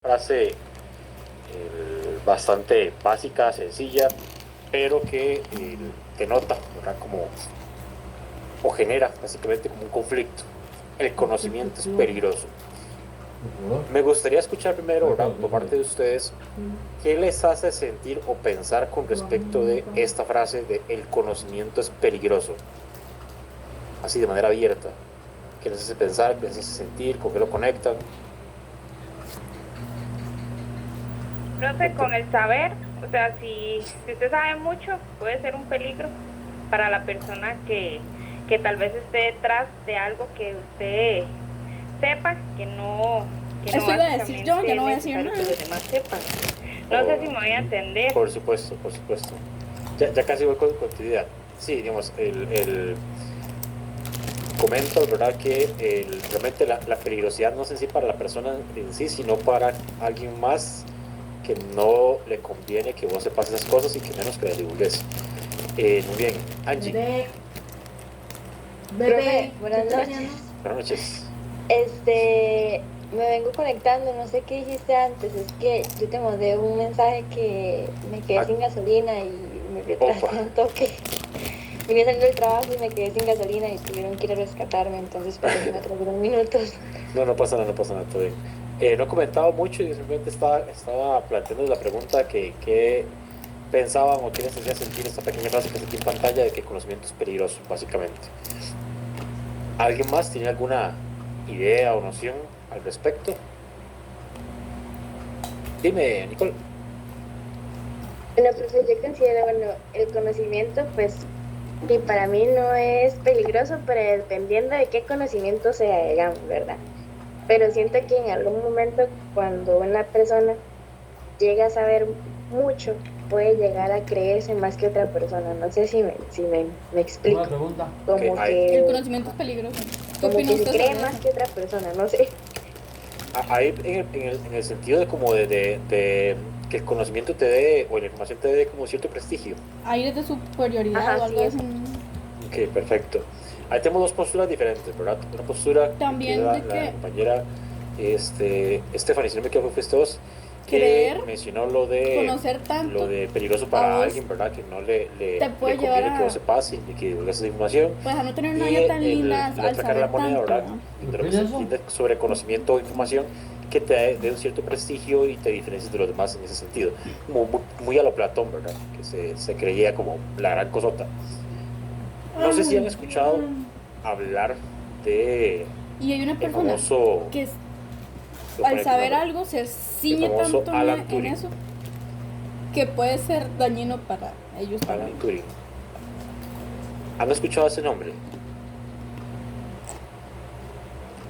frase bastante básica, sencilla, pero que denota, ¿verdad? Como, o genera básicamente como un conflicto. El conocimiento es peligroso. Me gustaría escuchar primero, ¿verdad? Por parte de ustedes, ¿qué les hace sentir o pensar con respecto de esta frase de el conocimiento es peligroso? Así de manera abierta. ¿Qué les hace pensar? ¿Qué les hace sentir? ¿Con qué lo conectan? Profe, con el saber, o sea, si usted sabe mucho, puede ser un peligro para la persona que tal vez esté detrás de algo que usted sepa, que no Eso iba a decir yo, básicamente ya no es voy a decir necesario que nada. los demás sepan. No sé si me voy a entender. Por supuesto, por supuesto. Ya casi voy con tu idea. Sí, digamos, comento, ¿verdad? Que realmente la peligrosidad no es en sí para la persona en sí, sino para alguien más que no le conviene que vos sepas esas cosas y que menos que las divulgues. Muy bien, Angie. Profe, buenas noches. Buenas noches. Me vengo conectando, no sé qué dijiste antes, es que yo te mandé un mensaje que me quedé sin gasolina y me retrasé un toque. Vine saliendo del trabajo y me quedé sin gasolina y tuvieron que ir a rescatarme, entonces por eso me atrasé unos minutos. No pasa nada, no pasa nada, todo bien. No he comentado mucho y simplemente estaba planteando la pregunta que pensaban o qué les hacía sentir esta pequeña frase que está aquí en pantalla de que el conocimiento es peligroso, básicamente. ¿Alguien más tiene alguna idea o noción al respecto? Dime, Nicole. Bueno, profe, yo considero, bueno, el conocimiento, pues, y para mí no es peligroso, pero dependiendo de qué conocimiento sea, digamos, ¿verdad? Pero siento que en algún momento, cuando una persona llega a saber mucho, puede llegar a creerse más que otra persona. No sé si me explico. Una pregunta. Como Okay, El que, conocimiento es peligroso. ¿Qué como opina que se usted cree sobre más eso? que otra persona, no sé. Ahí en el sentido de como de que el conocimiento te dé o la información te dé como cierto prestigio. Aires de superioridad Ajá, o algo sí, así. Ok, perfecto. Ahí tenemos dos posturas diferentes, ¿verdad? Una postura También que de la que compañera Stephanie, si no me equivoco, fuiste vos, que creer, mencionó conocer tanto lo de peligroso a para vos alguien, ¿verdad? Que no le te puede llevar conviene que vos a, sepas y que divulgues esa información. pues, a no tener una Y vida tan linda la al otra cara de la saber moneda, tanto, ¿verdad? ¿verdad? De lo que se entiende sobre conocimiento o información que te dé un cierto prestigio y te diferencies de los demás en ese sentido. Muy a lo Platón, ¿verdad? Que se creía como la gran cosota. No sé si han escuchado hablar de Y hay una el persona famoso, que lo al pone aquí el saber nombre, algo se el ciñe famoso tanto Alan en Turing. eso que puede ser dañino para ellos Alan también. Turing. ¿Han escuchado ese nombre?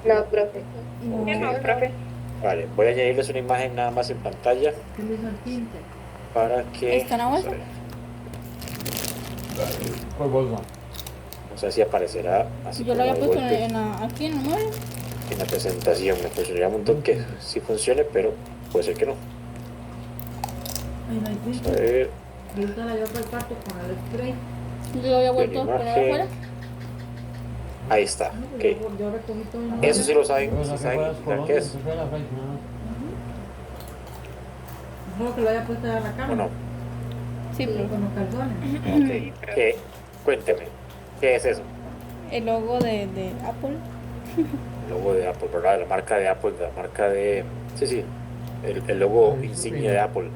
No, profe. ¿Qué No. no, profe? Vale, voy a añadirles una imagen nada más en pantalla para que... ¿Está en la bolsa? ¿Cuál bolsa? No sé si aparecerá así Yo lo como había de puesto golpe aquí en el mueble. en la presentación. Me funcionaría un montón que sí funcione, pero puede ser que no. Vamos a ver, Ahorita la llevo por el cuarto con el spray. Yo lo había la vuelto a poner imagen. afuera. Ahí está, ok. Yo recogí todo el Eso sí lo saben, Pero sí la que saben fue identificar color, qué que es. fue la frente, ¿no? Solo que lo haya puesto allá en la cama. ¿O no? Sí, pero Con los calzones. Ok. Cuénteme, ¿qué es eso? el logo de Apple. El logo de Apple, ¿verdad? La marca de Apple, la marca de... Sí, el logo insignia de Apple,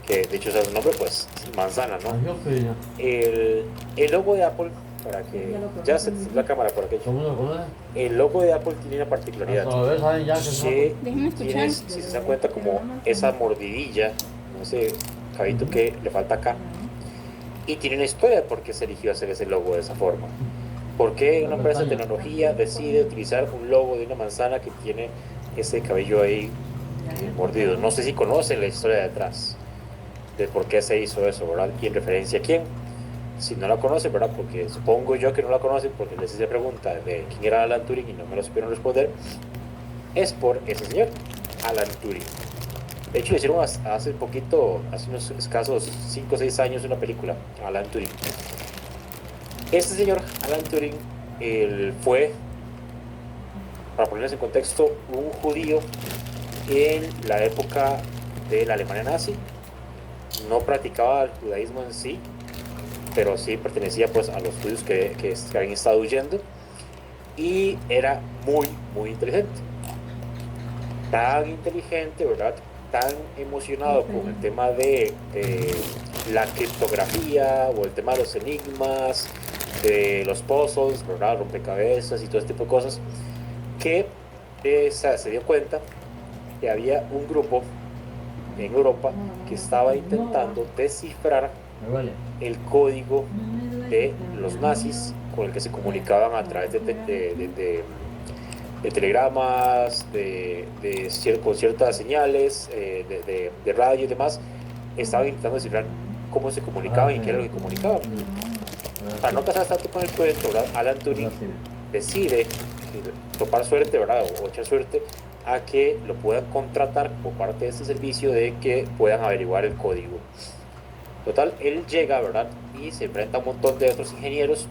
que de hecho es el nombre, pues, manzana, ¿no? Yo fui. El logo de Apple, para que... Ya se la cámara por aquello. ¿Cómo lo conoces? El logo de Apple tiene una particularidad. Hasta lo ves, saben ya que es Que Déjenme escuchar. tienes, si se dan cuenta, como esa mordidilla, no sé, cabito que le falta acá. Y tiene una historia de por qué se eligió hacer ese logo de esa forma. ¿Por qué una empresa de tecnología decide utilizar un logo de una manzana que tiene ese cabello ahí mordido? No sé si conocen la historia detrás de por qué se hizo eso, ¿verdad? ¿Y en referencia a quién? Si no la conocen, ¿verdad? Porque supongo yo que no la conocen porque les hice pregunta de quién era Alan Turing y no me lo supieron responder. Es por ese señor, Alan Turing. De hecho, le hicieron hace poquito, hace unos escasos 5 o 6 años, una película, Alan Turing. Este señor, Alan Turing, él fue, para ponerles en contexto, un judío en la época de la Alemania nazi. No practicaba el judaísmo en sí, pero sí pertenecía pues a los judíos que habían estado huyendo, y era muy inteligente. Tan inteligente, ¿verdad? Tan emocionado con el tema de la criptografía o el tema de los enigmas, de los puzzles, ¿verdad? Rompecabezas y todo este tipo de cosas, que se dio cuenta que había un grupo en Europa que estaba intentando descifrar Me huele. el código de los nazis con el que se comunicaban a través de telegramas, con ciertas señales de radio y demás. Estaban intentando descifrar cómo se comunicaban y qué era lo que comunicaban. Para no pasar tanto con el cuento, ¿verdad? Alan Turing decide topar suerte, ¿verdad? O echar suerte a que lo puedan contratar como parte de este servicio de que puedan averiguar el código. Total, él llega, ¿verdad? Y se enfrenta a un montón de otros ingenieros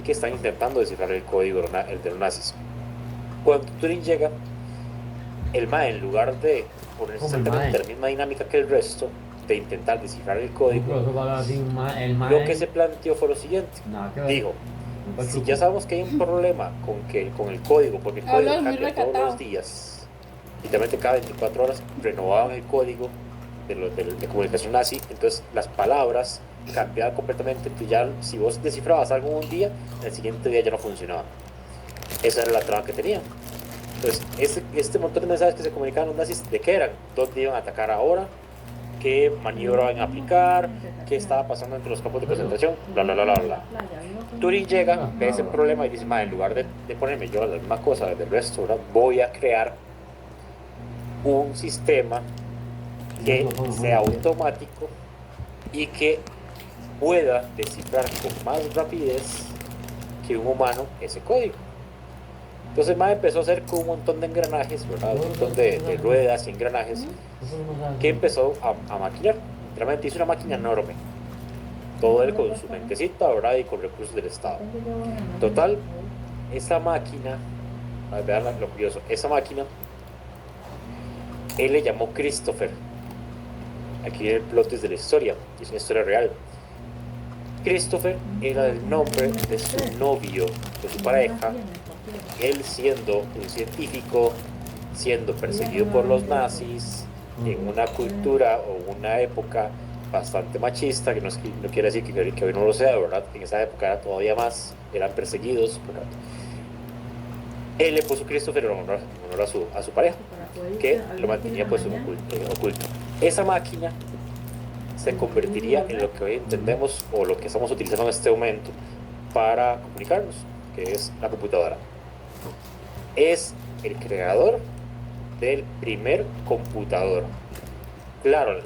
que están intentando descifrar el código de los nazis. Cuando Turing llega, el MAE, en lugar de ponerse exactamente la misma dinámica que el resto, de intentar descifrar el código, lo que se planteó fue lo siguiente. Digo, si ya sabemos que hay un problema con el código, porque el código cambia todos los días, literalmente cada 24 horas renovaban el código de comunicación nazi, entonces las palabras cambiaban completamente. Entonces ya, si vos descifrabas algo un día, el siguiente día ya no funcionaba. Esa era la trama que tenían. Entonces, este montón de mensajes que se comunicaban los nazis, ¿de qué eran? ¿Dónde iban a atacar ahora? ¿Qué maniobra van a aplicar? ¿Qué estaba pasando entre los campos de concentración? Bla, bla, bla, bla, bla. Turing llega, ve ese problema y dice, en lugar de ponerme yo la misma cosa del resto, ¿verdad? Voy a crear un sistema que sea automático y que pueda descifrar con más rapidez que un humano ese código. Entonces empezó a hacer con un montón de engranajes, ¿verdad? Un montón de ruedas y engranajes que empezó a maquinar. Realmente hizo una máquina enorme. Todo él con su mentecita, ¿verdad? Y con recursos del Estado. Total, esa máquina, vean lo curioso, esa máquina, él le llamó Christopher. Aquí viene el plot de la historia, es una historia real. Christopher era el nombre de su novio, de su pareja, él siendo un científico, siendo perseguido por los nazis, en una cultura o una época bastante machista, que no quiere decir que hoy no lo sea, ¿verdad? En esa época era todavía más, eran perseguidos, ¿verdad? Él le puso Christopher en honor a su pareja, que lo mantenía pues oculto. Esa máquina se convertiría en lo que hoy entendemos o lo que estamos utilizando en este momento para comunicarnos, que es la computadora. Es el creador del primer computador. Claro,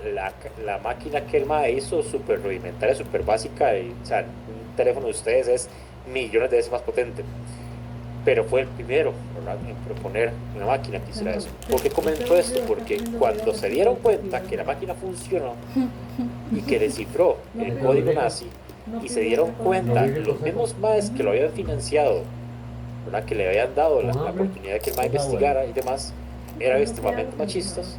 la máquina que el MAE hizo, súper rudimentaria, súper básica, o sea, un teléfono de ustedes es millones de veces más potente, pero fue el primero, ¿verdad?, en proponer una máquina que hiciera eso. ¿Por qué comento esto? Porque cuando se dieron cuenta que la máquina funcionó y que descifró el código nazi, y se dieron cuenta los mismos MAEs que lo habían financiado, ¿verdad?, que le habían dado la oportunidad de que el MAE investigara y demás, eran extremadamente machistas.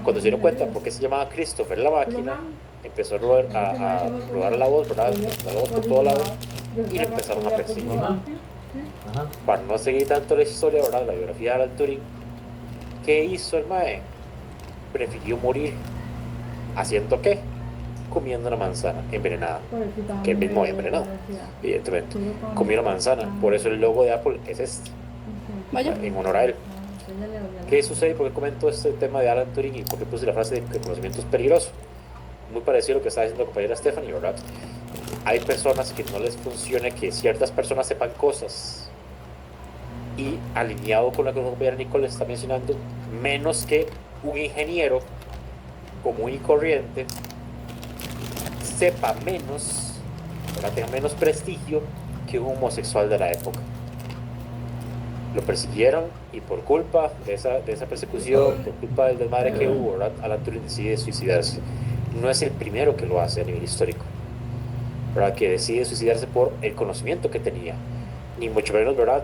Cuando se dieron cuenta por qué se llamaba Christopher la máquina, empezó a rodar la voz, ¿verdad?, la voz por todos lados, y le empezaron a perseguir. Para no seguir tanto la historia, ¿verdad?, la biografía de Alan Turing, ¿qué hizo el MAE? Prefirió morir haciendo ¿qué? Comiendo una manzana envenenada, que él mismo había envenenado, evidentemente. Comió una manzana, por eso el logo de Apple es este, en honor a él. ¿Qué sucede? ¿Por qué comento este tema de Alan Turing y por qué puse la frase de que el conocimiento es peligroso? Muy parecido a lo que está diciendo la compañera Stephanie, ¿verdad? Hay personas que no les funciona que ciertas personas sepan cosas, y alineado con lo que la compañera Nicole está mencionando, menos que un ingeniero común y corriente sepa menos, ¿verdad?, tenga menos prestigio que un homosexual de la época. Lo persiguieron y por culpa de esa persecución, por culpa del desmadre que hubo, ¿verdad?, Alan Turing decide suicidarse. No es el primero que lo hace a nivel histórico, ¿verdad?, que decide suicidarse por el conocimiento que tenía. Ni mucho menos, ¿verdad?,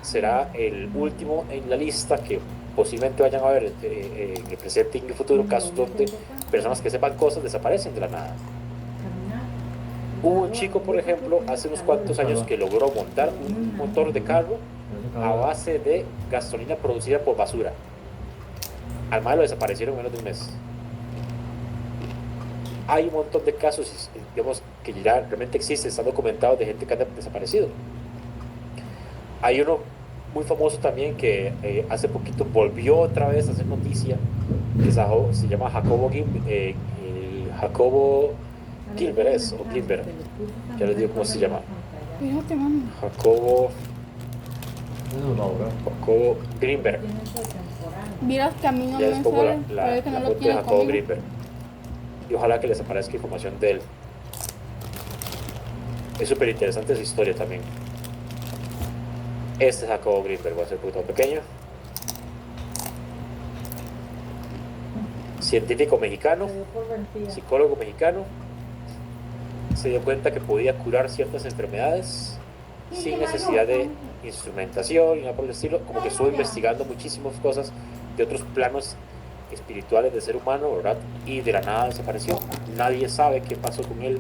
será el último en la lista que posiblemente vayan a ver en el presente y en el futuro casos donde personas que sepan cosas desaparecen de la nada. Hubo un chico, por ejemplo, hace unos cuantos años que logró montar un motor de carro a base de gasolina producida por basura. Al mal lo desaparecieron en menos de un mes. Hay un montón de casos, digamos, que ya realmente existe, están documentados de gente que ha desaparecido. Hay uno muy famoso también que hace poquito volvió otra vez a hacer noticia, que se llama Jacobo Gilbert o Gilbert, ya les digo cómo se llama. Fíjate, mami. Jacobo Greenberg. Miras que a mí no Ya me les pongo sale, pero es que no la lo foto de tiene Jacobo conmigo. Greenberg. Y ojalá que les aparezca información de él. Es súper interesante su historia también. Este es Jacobo Greenberg, va a ser un poquito pequeño. Científico mexicano, psicólogo mexicano. Se dio cuenta que podía curar ciertas enfermedades sin necesidad de instrumentación y nada por el estilo. Como que estuvo investigando muchísimas cosas de otros planos espirituales del ser humano, ¿verdad? Y de la nada desapareció. Nadie sabe qué pasó con él.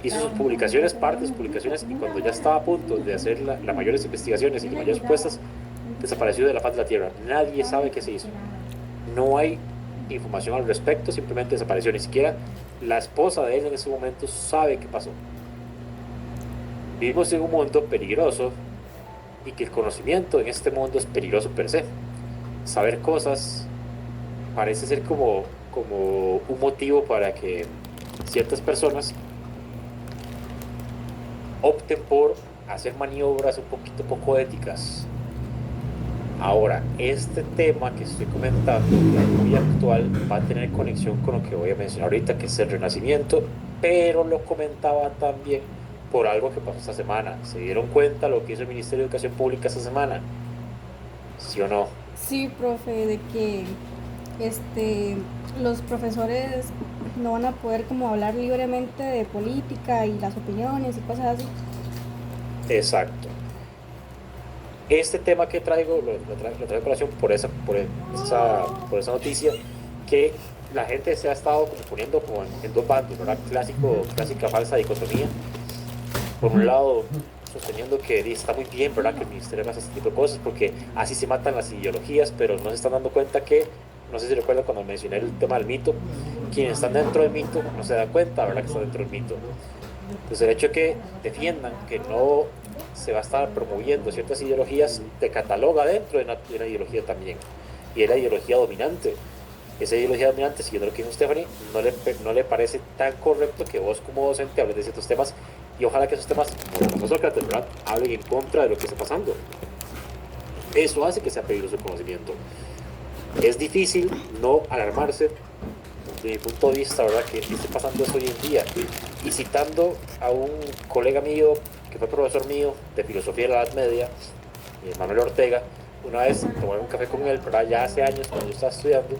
Hizo sus publicaciones, parte de sus publicaciones, y cuando ya estaba a punto de hacer las mayores investigaciones y las mayores puestas, desapareció de la faz de la tierra. Nadie sabe qué se hizo. No hay información al respecto, simplemente desapareció. Ni siquiera la esposa de él en ese momento sabe qué pasó. Vivimos en un mundo peligroso y que el conocimiento en este mundo es peligroso per se. Saber cosas parece ser como un motivo para que ciertas personas opten por hacer maniobras un poquito poco éticas. Ahora, este tema que estoy comentando, que es muy actual, va a tener conexión con lo que voy a mencionar ahorita, que es el Renacimiento, pero lo comentaba también por algo que pasó esta semana. ¿Se dieron cuenta lo que hizo el Ministerio de Educación Pública esta semana? ¿Sí o no? Sí, profe, de que los profesores no van a poder como hablar libremente de política y las opiniones y cosas así. Exacto. Este tema que traigo, lo traigo a colación por esa noticia, que la gente se ha estado como poniendo como en dos bandos, ¿verdad? Clásica falsa dicotomía. Por un lado, sosteniendo que está muy bien, ¿verdad?, que el ministerio haga ese tipo de cosas, porque así se matan las ideologías, pero no se están dando cuenta que, no sé si recuerdan cuando mencioné el tema del mito, quienes están dentro del mito no se dan cuenta, ¿verdad?, que están dentro del mito. Entonces el hecho de que defiendan que no se va a estar promoviendo ciertas ideologías, te cataloga dentro de una ideología también, y es la ideología dominante. Esa ideología dominante, siguiendo lo que dijo Stephanie, no le parece tan correcto que vos como docente hables de ciertos temas, y ojalá que esos temas, como el profesor Sócrates, hablen en contra de lo que está pasando. Eso hace que sea peligroso el conocimiento. Es difícil no alarmarse, desde mi punto de vista, ¿verdad?, que esté pasando eso hoy en día. Y citando a un colega mío, que fue profesor mío de filosofía de la Edad Media, Manuel Ortega, una vez tomé un café con él, ¿verdad?, ya hace años cuando yo estaba estudiando,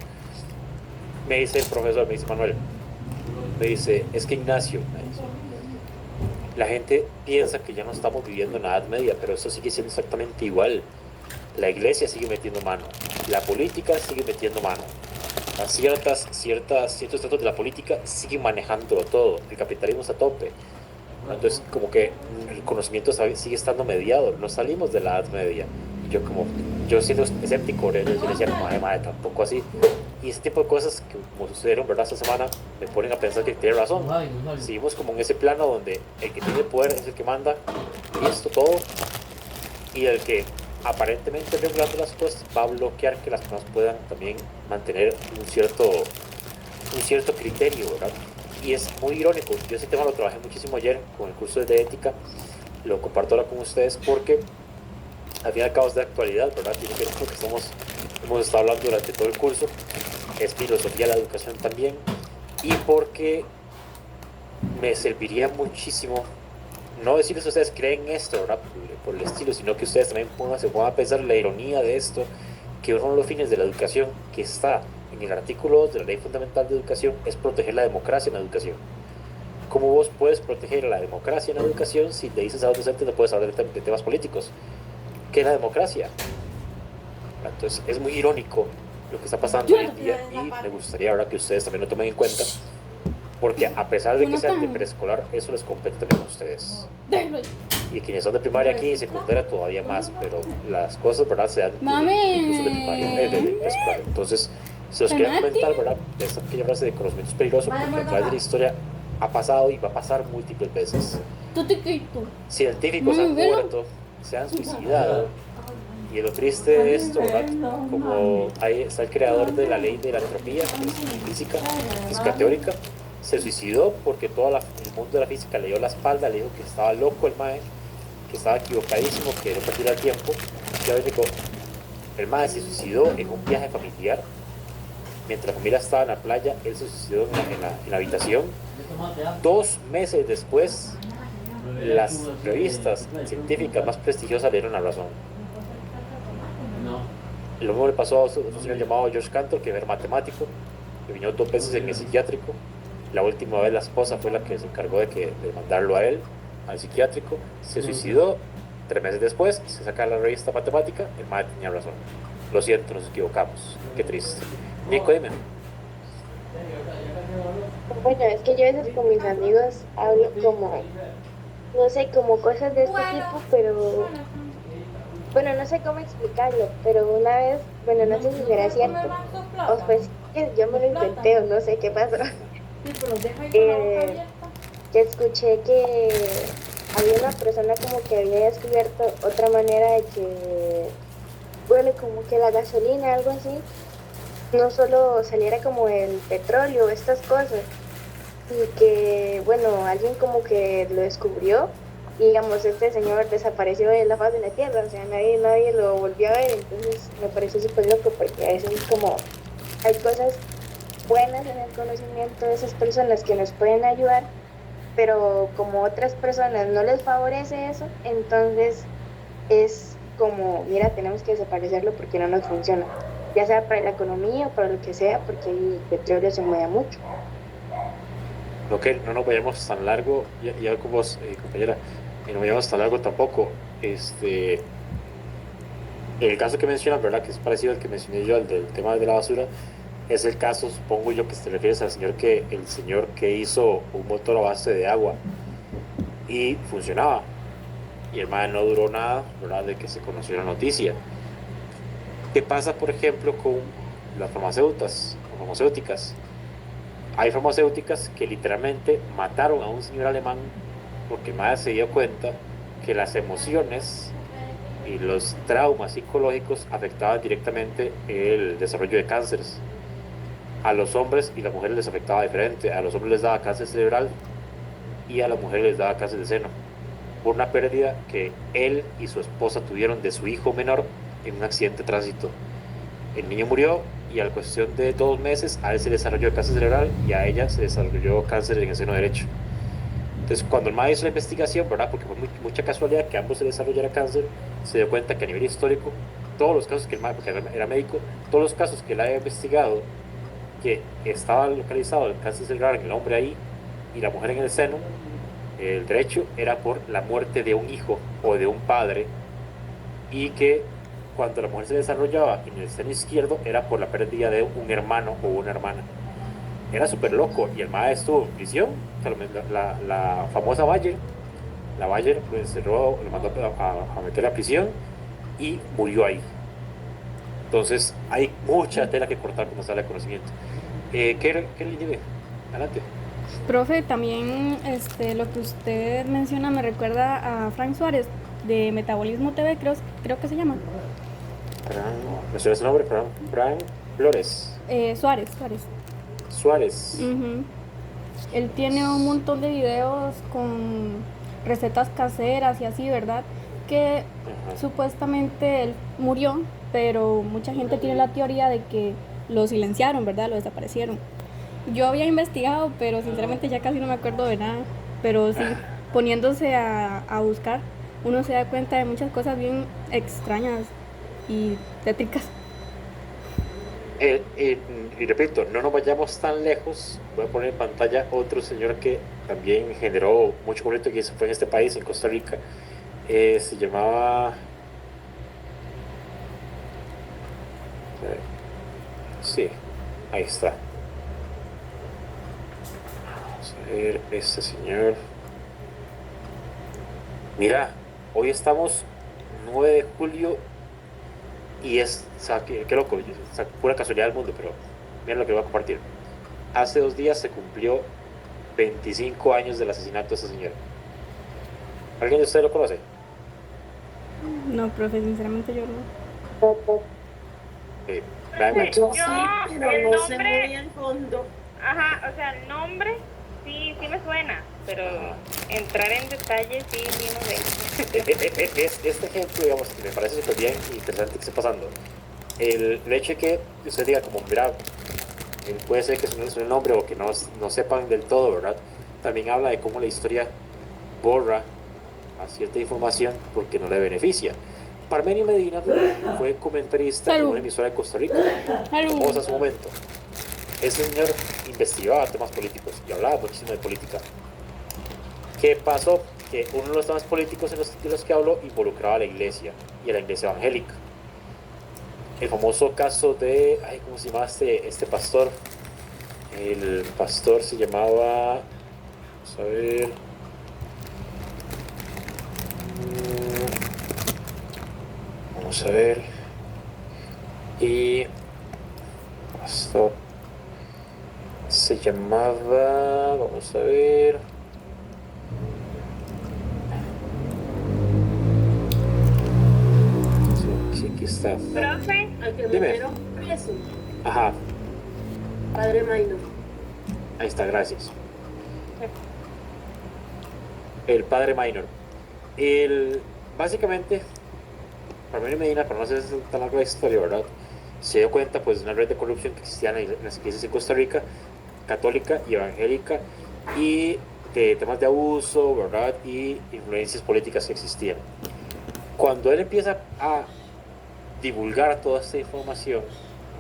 me dice el profesor, me dice Manuel, me dice, es que Ignacio, me dice, la gente piensa que ya no estamos viviendo en la Edad Media, pero eso sigue siendo exactamente igual. La iglesia sigue metiendo mano, la política sigue metiendo mano, ciertos estratos de la política siguen manejándolo todo, el capitalismo está a tope. Entonces, como que el conocimiento sigue estando mediado, no salimos de la Edad Media. Yo siendo escéptico, yo decía, madre, tampoco así. Y ese tipo de cosas que como sucedieron, ¿verdad?, esta semana, me ponen a pensar que tiene razón. Seguimos como en ese plano donde el que tiene poder es el que manda, y esto todo, y el que aparentemente regulando las cosas va a bloquear que las personas puedan también mantener un cierto criterio, ¿verdad? Y es muy irónico. Yo ese tema lo trabajé muchísimo ayer con el curso de ética, lo comparto ahora con ustedes porque al fin y al cabo es de actualidad, ¿verdad? Tiene que ver con lo que hemos estado hablando durante todo el curso, es filosofía de la educación también, y porque me serviría muchísimo no decirles a ustedes creen esto, ¿verdad?, por el estilo, sino que ustedes también se pongan a pensar la ironía de esto, que uno de los fines de la educación que está en el artículo 2 de la Ley Fundamental de Educación es proteger la democracia en la educación. ¿Cómo vos puedes proteger la democracia en la educación si te dices a los docentes no puedes hablar de temas políticos? ¿Qué es la democracia? Entonces es muy irónico lo que está pasando hoy en día y me gustaría ahora que ustedes también lo tomen en cuenta, porque a pesar de que sean de preescolar, eso les compete también a ustedes. Y quienes son de primaria aquí y secundaria todavía más, pero las cosas, ¿verdad? Se dan incluso de primaria, de preescolar. Entonces, se los quería comentar, ¿verdad? De esta pequeña frase de conocimiento es peligroso, porque a través de la historia ha pasado y va a pasar múltiples veces. Científicos han muerto, se han suicidado. Y lo triste de esto, ¿verdad? Como ahí está el creador de la ley de la entropía, que es física teórica, se suicidó porque todo el mundo de la física le dio la espalda, le dijo que estaba loco el mae, que estaba equivocadísimo, que no perdiera el tiempo. Ya ves, el mae se suicidó en un viaje familiar. Mientras la familia estaba en la playa, él se suicidó en la habitación. 2 meses después, las revistas científicas más prestigiosas le dieron la razón. Lo mismo le pasó a otro señor llamado George Cantor, que era matemático, que vino 2 veces en el psiquiátrico. La última vez la esposa fue la que se encargó de mandarlo a él, al psiquiátrico. Se suicidó. 3 meses después, se saca la revista matemática, el mae tenía razón. Lo siento, nos equivocamos. Qué triste. Nico, dime. Bueno, es que yo a veces con mis amigos hablo como, no sé, como cosas de este tipo, pero bueno, no sé cómo explicarlo, pero una vez, bueno, no sé si será cierto, o pues que yo me lo inventé o no sé qué pasó, que escuché que había una persona como que había descubierto otra manera de que, bueno, como que la gasolina, algo así, no solo saliera como el petróleo, estas cosas, y que, bueno, alguien como que lo descubrió. Y digamos, este señor desapareció de la faz de la tierra, o sea, nadie lo volvió a ver. Entonces me pareció súper loco, porque a veces como hay cosas buenas en el conocimiento de esas personas que nos pueden ayudar, pero como otras personas no les favorece eso, entonces es como, mira, tenemos que desaparecerlo porque no nos funciona, ya sea para la economía o para lo que sea, porque el petróleo se mueve mucho. No que no nos vayamos tan largo, ya con vos, compañera, y no vayamos tan largo tampoco. El caso que mencionas, ¿verdad? Que es parecido al que mencioné yo, al del tema de la basura, es el caso, supongo yo, que te refieres al señor el señor que hizo un motor a base de agua y funcionaba. Y el mae no duró nada, ¿verdad? De que se conoció la noticia. ¿Qué pasa, por ejemplo, con las farmacéuticas? Hay farmacéuticas que literalmente mataron a un señor alemán porque el mae se dio cuenta que las emociones y los traumas psicológicos afectaban directamente el desarrollo de cánceres. A los hombres y las mujeres les afectaba diferente. A los hombres les daba cáncer cerebral y a las mujeres les daba cáncer de seno, por una pérdida que él y su esposa tuvieron de su hijo menor en un accidente de tránsito. El niño murió y a la cuestión de 2 meses a él se desarrolló cáncer cerebral y a ella se desarrolló cáncer en el seno derecho. Entonces, cuando el maestro hizo la investigación, ¿verdad? Porque fue mucha casualidad que ambos se desarrollara cáncer, se dio cuenta que a nivel histórico, todos los casos que el maestro, porque era médico, todos los casos que él había investigado, que estaba localizado el cáncer cerebral en el hombre ahí y la mujer en el seno, el derecho, era por la muerte de un hijo o de un padre, y que cuando la mujer se desarrollaba en el seno izquierdo era por la pérdida de un hermano o una hermana. Era súper loco y el maestro estuvo en prisión. O sea, la famosa Bayer lo encerró, lo mandó a meter a prisión y murió ahí. Entonces hay mucha tela que cortar cuando se habla de conocimiento. ¿Qué le lleve? Adelante. Profe, también lo que usted menciona me recuerda a Frank Suárez de Metabolismo TV, creo que se llama. ¿Me suena su nombre? Frank Flores. Suárez. Uh-huh. Él tiene un montón de videos con recetas caseras y así, ¿verdad? Que supuestamente él murió, pero mucha gente tiene la teoría de que lo silenciaron, ¿verdad? Lo desaparecieron. Yo había investigado, pero sinceramente ya casi no me acuerdo de nada. Pero sí, poniéndose a buscar, uno se da cuenta de muchas cosas bien extrañas y tétricas. Y repito, no nos vayamos tan lejos. Voy a poner en pantalla otro señor que también generó mucho conflicto, que fue en este país, en Costa Rica. Se llamaba Ahí está. Vamos a ver, este señor. Mira, hoy estamos 9 de julio y es, o sea, qué loco, o sea, pura casualidad del mundo, pero mira lo que voy a compartir. Hace 2 días se cumplió 25 años del asesinato de ese señor. ¿Alguien de ustedes lo conoce? No, profe, sinceramente yo no. Vean, Yo Yo, sí, pero el no sé nombre- muy el fondo. Ajá, o sea, el nombre sí me suena, pero entrar en detalle sí no sé. este ejemplo, digamos, que me parece súper bien y interesante que esté pasando. El hecho de que usted diga como, mira, puede ser que suene el nombre o que no sepan del todo, ¿verdad? También habla de cómo la historia borra a cierta información porque no le beneficia. Parmenio Medina fue comentarista en Salud. una emisora de Costa Rica, Salud. famosa en su momento. Ese señor investigaba temas políticos y hablaba muchísimo de política. ¿Qué pasó? Que uno de los temas políticos de los que habló involucraba a la iglesia y a la iglesia evangélica. El famoso caso de, ¿cómo se llama este pastor? El pastor se llamaba, vamos a ver, vamos a ver, y pastor se llamaba, vamos a ver, sí, aquí está, Profe, Al que Dime. metieron preso, ajá, padre Maynor. ahí está, gracias. El padre Minor. Básicamente, Parmenio Medina, para no hacer tan larga la historia, ¿verdad? Se dio cuenta pues de una red de corrupción que existía en las iglesias en Costa Rica, católica y evangélica, y de temas de abuso, ¿verdad? Y influencias políticas que existían. Cuando él empieza a divulgar toda esta información,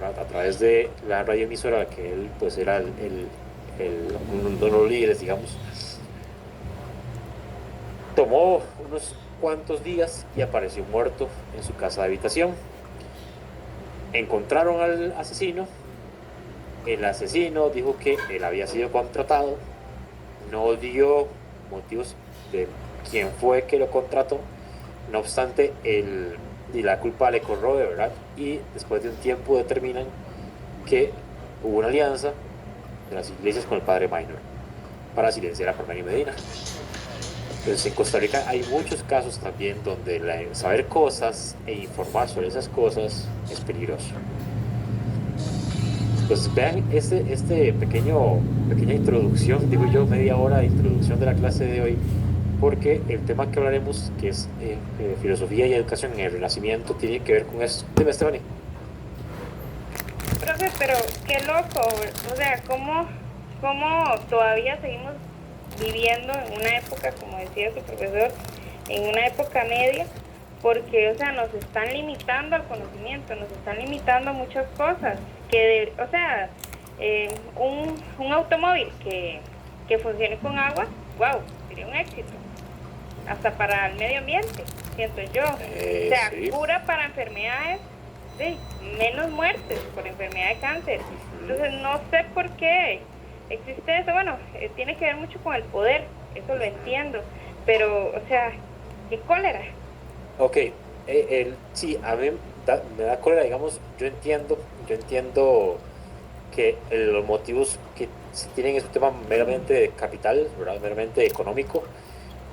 ¿verdad? A través de la radioemisora, que él pues era uno de los líderes, digamos, tomó unos cuantos días y apareció muerto en su casa de habitación. Encontraron al asesino. El asesino dijo que él había sido contratado, no dio motivos de quién fue que lo contrató. No obstante, y la culpa le corroe, ¿verdad? Y después de un tiempo determinan que hubo una alianza de las iglesias con el padre Minor para silenciar a Parmenio Medina. Entonces en Costa Rica hay muchos casos también donde saber cosas e informar sobre esas cosas es peligroso. Pues vean este pequeña introducción, digo yo, media hora de introducción de la clase de hoy, porque el tema que hablaremos, que es filosofía y educación en el Renacimiento, tiene que ver con eso. Dime, Stephanie. profe, pero qué loco, o sea, cómo todavía seguimos viviendo en una época, como decía su profesor, en una época media, porque, o sea, nos están limitando al conocimiento, nos están limitando a muchas cosas, o sea, un automóvil que funcione con agua, wow, sería un éxito, hasta para el medio ambiente, siento yo, o sea, Sí. cura para enfermedades, sí, menos muertes por enfermedad de cáncer, entonces no sé por qué existe eso. Bueno, tiene que ver mucho con el poder, eso lo entiendo, pero, o sea, qué cólera. Ok, sí, a mí me da cólera, digamos, yo entiendo que los motivos que se tienen es un tema meramente de capital, ¿verdad? Meramente económico,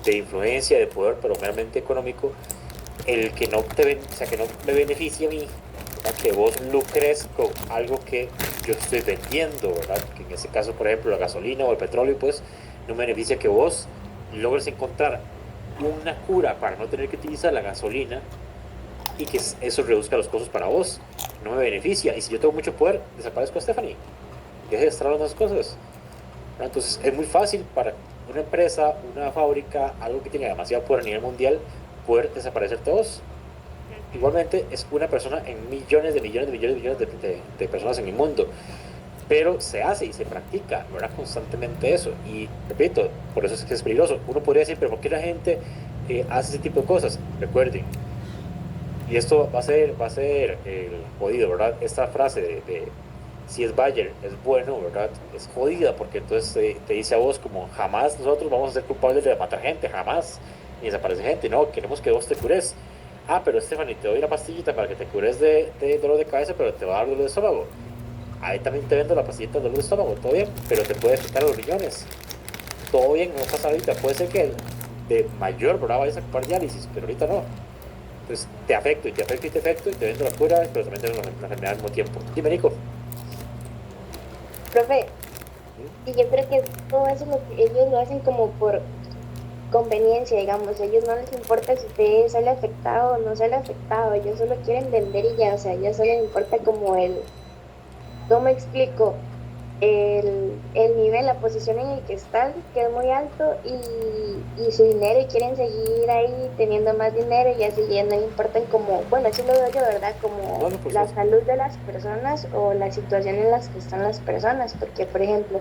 de influencia, de poder, pero meramente económico. El que no o sea, que no me beneficie a mí, ¿verdad? Que vos lucres con algo que yo estoy vendiendo, ¿verdad? Que en ese caso, por ejemplo, la gasolina o el petróleo, pues no me beneficia que vos logres encontrar una cura para no tener que utilizar la gasolina y que eso reduzca los costos para vos. No me beneficia. Y si yo tengo mucho poder, desaparezco a Stephanie. Deje de estar hablando de esas cosas. Entonces es muy fácil para una empresa, una fábrica, algo que tiene demasiado poder a nivel mundial, poder desaparecerte vos. Igualmente es una persona en millones de personas en el mundo. Pero se hace y se practica, ¿verdad? Constantemente eso. Y repito, por eso es que es peligroso. Uno podría decir, pero ¿por qué la gente hace ese tipo de cosas? Recuerden, y esto va a ser jodido, ¿verdad? Esta frase si es Bayer, es bueno, ¿verdad? Es jodida, porque entonces te dice a vos como, jamás nosotros vamos a ser culpables de matar gente, jamás, ni desaparecer gente, no, queremos que vos te cures. Ah, pero Stephanie, te doy una pastillita para que te cures de dolor de cabeza, pero te va a dar dolor de estómago. Ahí también te vendo la pastillita de dolor de estómago, todo bien, pero te puede afectar los riñones. Todo bien, no pasa ahorita, puede ser que de mayor, ¿verdad? Vayas a ocupar diálisis, pero ahorita no. Entonces te afecto y te afecto y te afecto y te vendo la cura, pero también tengo la enfermedad al mismo tiempo. Dime, Nico. Profe, y yo creo que todo eso ellos lo hacen como por conveniencia, digamos, a ellos no les importa si usted sale afectado o no sale afectado, ellos solo quieren vender y ya, o sea, a ellos solo les importa como ¿cómo me explico? El nivel, la posición en el que están, que es muy alto, y su dinero, y quieren seguir ahí teniendo más dinero, y así ya no le importan como, bueno, así lo veo yo, ¿verdad? Como Bueno, pues la sí. salud de las personas o la situación en las que están las personas, porque, por ejemplo,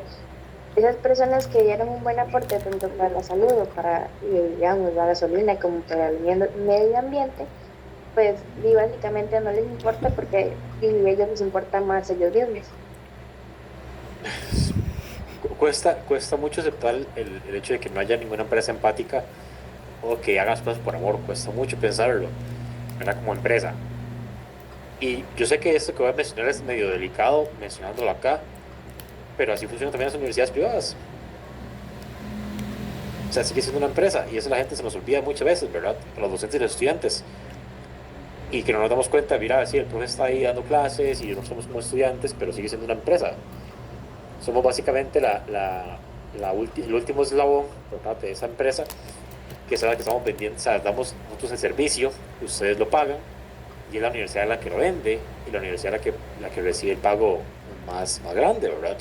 esas personas que dieron un buen aporte tanto para la salud o para, digamos, la gasolina como para el medio ambiente, pues y básicamente no les importa porque y a ellos les importa más ellos mismos. Cuesta mucho aceptar el hecho de que no haya ninguna empresa empática o que haga las cosas por amor, cuesta mucho pensarlo, ¿verdad? Como empresa. Y yo sé que esto que voy a mencionar es medio delicado mencionándolo acá, pero así funcionan también las universidades privadas. O sea, sigue siendo una empresa y eso la gente se nos olvida muchas veces, ¿verdad? Los docentes y los estudiantes. Y que no nos damos cuenta, mira, sí, el profe está ahí dando clases y no somos como estudiantes, pero sigue siendo una empresa. Somos básicamente el último eslabón, ¿verdad? De esa empresa, que es la que estamos vendiendo, o sea, damos nosotros el servicio, ustedes lo pagan, y es la universidad la que lo vende, y la universidad la que recibe el pago más grande, ¿verdad?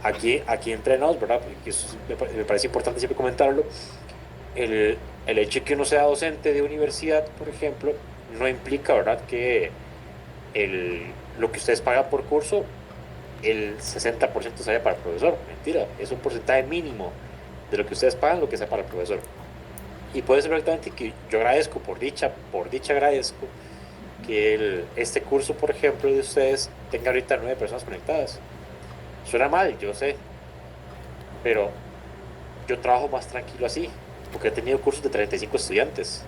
Aquí entre nos, ¿verdad? Porque eso me parece importante siempre comentarlo, el hecho de que uno sea docente de universidad, por ejemplo, no implica, ¿verdad?, que lo que ustedes pagan por curso, el 60% sea para el profesor. Mentira, es un porcentaje mínimo de lo que ustedes pagan, lo que sea para el profesor. Y puede ser perfectamente que yo agradezco, por dicha agradezco, que este curso, por ejemplo, de ustedes tenga ahorita 9 personas conectadas. Suena mal, yo sé, pero yo trabajo más tranquilo así, porque he tenido cursos de 35 estudiantes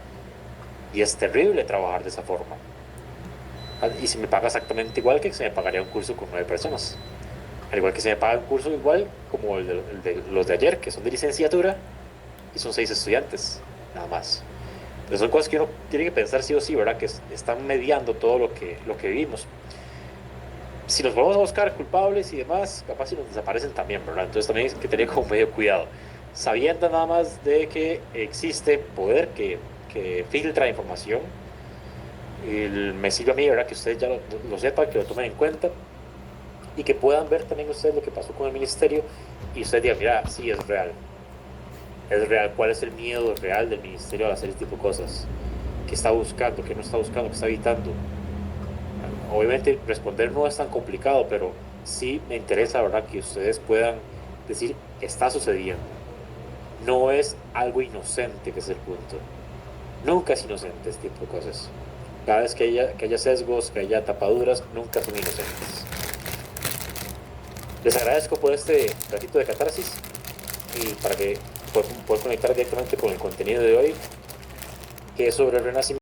y es terrible trabajar de esa forma. Y se me paga exactamente igual que se me pagaría un curso con 9 personas. Al igual que se me paga un curso igual como el de los de ayer, que son de licenciatura y son 6 estudiantes, nada más. Pero son cosas que uno tiene que pensar sí o sí, ¿verdad? Que están mediando todo lo que vivimos. Si nos vamos a buscar culpables y demás, capaz si nos desaparecen también, ¿verdad? Entonces también hay que tener como medio cuidado. Sabiendo nada más de que existe poder que filtra información, me sirve a mí, ¿verdad? Que ustedes ya lo sepan, que lo tomen en cuenta y que puedan ver también ustedes lo que pasó con el ministerio y ustedes digan, mira, sí, es real. Es real. ¿Cuál es el miedo real del ministerio al hacer este tipo de cosas? ¿Qué está buscando? ¿Qué no está buscando? ¿Qué está evitando? Obviamente responder no es tan complicado, pero sí me interesa, ¿verdad?, que ustedes puedan decir, está sucediendo. No es algo inocente, que es el punto. Nunca es inocente este tipo de cosas. Cada vez que haya sesgos, que haya tapaduras, nunca son inocentes. Les agradezco por este ratito de catarsis y para que puedan conectar directamente con el contenido de hoy, que es sobre el renacimiento.